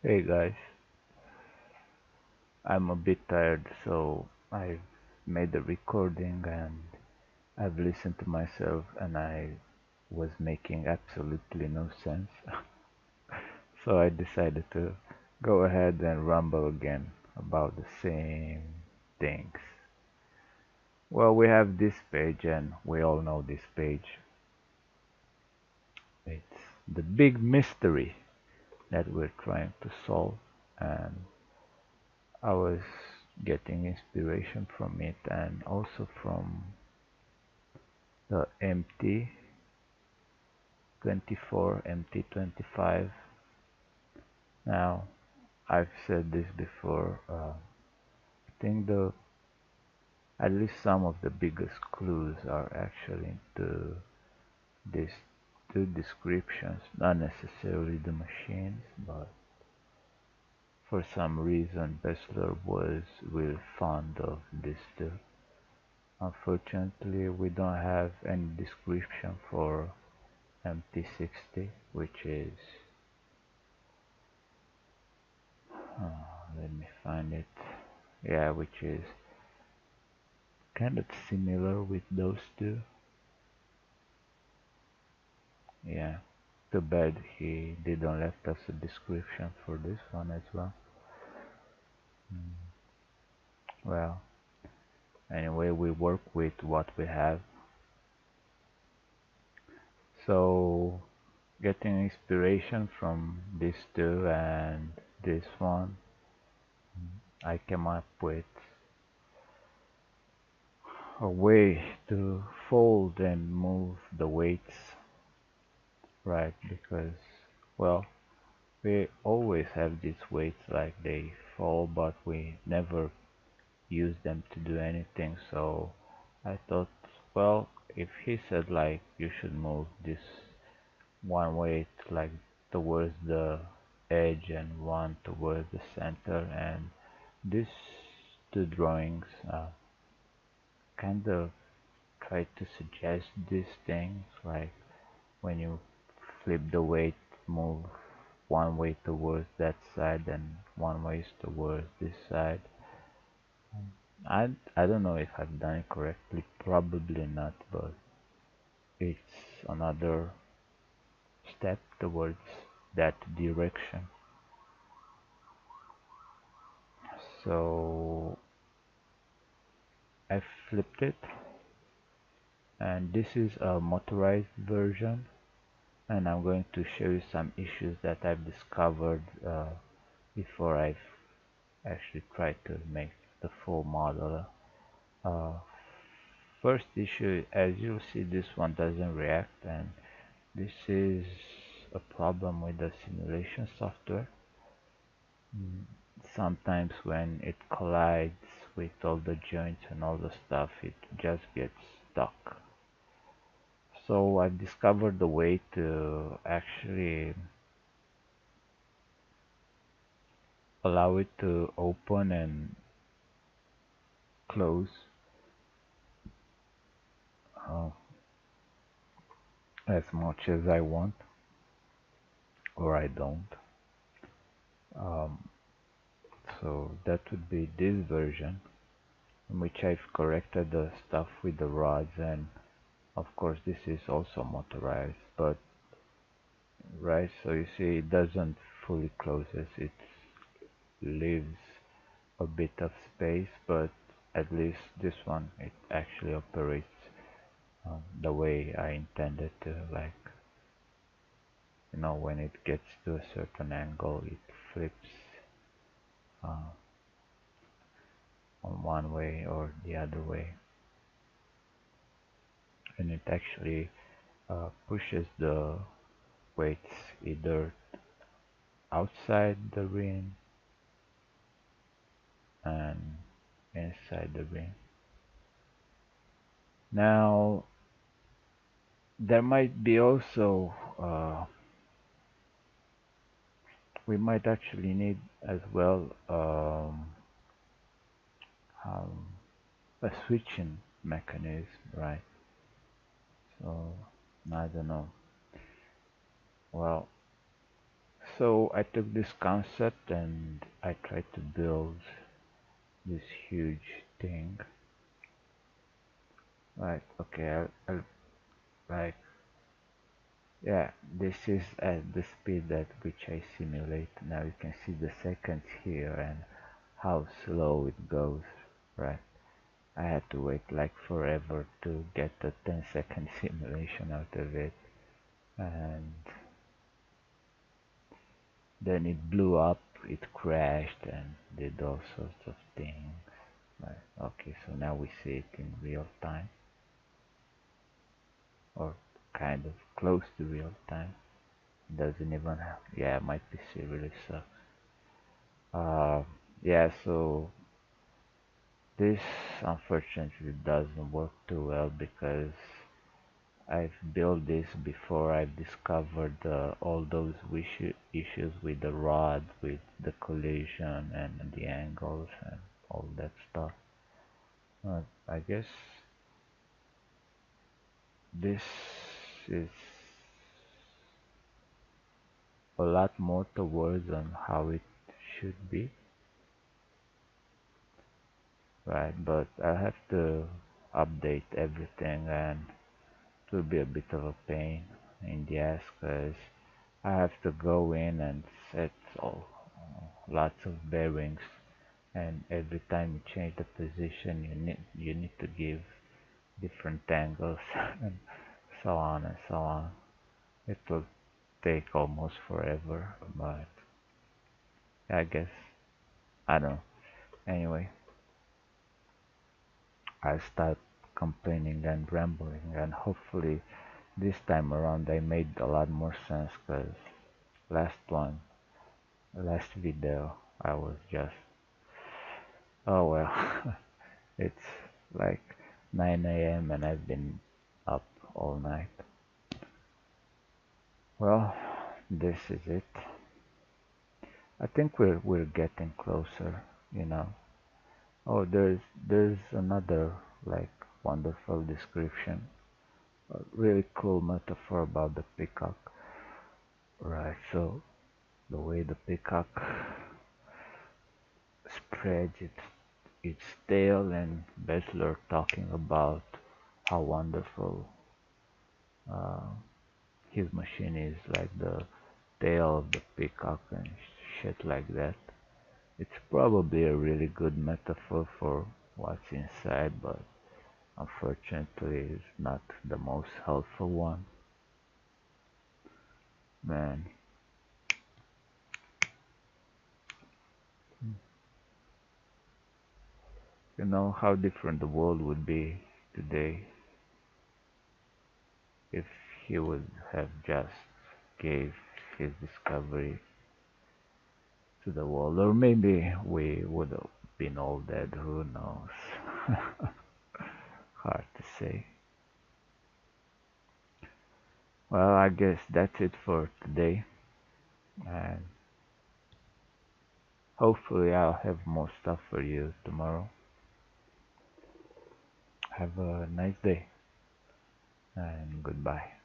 Hey guys, I'm a bit tired, so I've made a recording and I've listened to myself and I was making absolutely no sense. So I decided to go ahead and rumble again about the same things. Well, we have this page and we all know this page. It's the big mystery that we're trying to solve, and I was getting inspiration from it and also from the MT24, MT25. Now, I've said this before. I think the at least some of the biggest clues are actually into these two descriptions, not necessarily the machines, but for some reason Bessler was really fond of these two. Unfortunately, we don't have any description for MT60, which is let me find it. Yeah, which is kind of similar with those two. Yeah, too bad he didn't left us a description for this one as well. Well, anyway, we work with what we have. So, getting inspiration from these two and this one, I came up with a way to fold and move the weights, right? Because, well, we always have these weights like they fall, but we never use them to do anything. So I thought, well, if he said like you should move this one weight like towards the edge and one towards the center, and these two drawings kind of try to suggest these things, like when you flip the weight, move one way towards that side and one way towards this side. I don't know if I've done it correctly, probably not, but it's another step towards that direction. So I flipped it, and this is a motorized version, and I'm going to show you some issues that I've discovered before I've actually tried to make the full model. Uh, First issue, as you'll see, this one doesn't react, and this is a problem with the simulation software. Mm, Sometimes when it collides with all the joints and all the stuff, it just gets stuck. So I've discovered a way to actually allow it to open and close uh, as much as I want, or I don't. Um, so that would be this version, in which I've corrected the stuff with the rods, and of course this is also motorized, but right, so you see it doesn't fully closes, it leaves a bit of space, but at least this one it actually operates the way I intended to, like, when it gets to a certain angle it flips uh, on one way or the other way, and it actually pushes the weights either outside the ring and inside the ring. Now, there might be also, we might actually need as well um, a switching mechanism, right? So, I don't know. Well, So I took this concept and I tried to build this huge thing. Like, okay, I'll like, yeah, this is at the speed at which I simulate. Now you can see the seconds here and how slow it goes, right? I had to wait like forever to get a 10-second simulation out of it, and then it blew up, it crashed and did all sorts of things. Right. Okay, so now we see it in real time, or kind of close to real time. Doesn't even have, yeah, it might be really sucks. Uh, yeah, so this unfortunately doesn't work too well because I've built this before I've discovered all those issues with the rod, with the collision and the angles and all that stuff. I guess this is a lot more towards on how it should be, right? But I have to update everything and it will be a bit of a pain in the ass because I have to go in and set all lots of bearings, and every time you change the position you need to give different angles and so on and so on. It will take almost forever, but I guess I don't know. Anyway, I start complaining and rambling, and hopefully this time around I made a lot more sense because last one, last video, I was just, oh well, it's like 9 a.m. and I've been up all night. Well, this is it. I think we're getting closer, you know. Oh, there's another like wonderful description, a really cool metaphor about the peacock. Right, so the way the peacock spreads its tail, and Bessler talking about how wonderful uh, his machine is, like the tail of the peacock and shit like that. It's probably a really good metaphor for what's inside, but unfortunately it's not the most helpful one. Man, you know how different the world would be today if he would have just gave his discovery to the world, or maybe we would have been all dead, who knows. Hard to say. Well, I guess that's it for today, and hopefully I'll have more stuff for you tomorrow. Have a nice day and goodbye.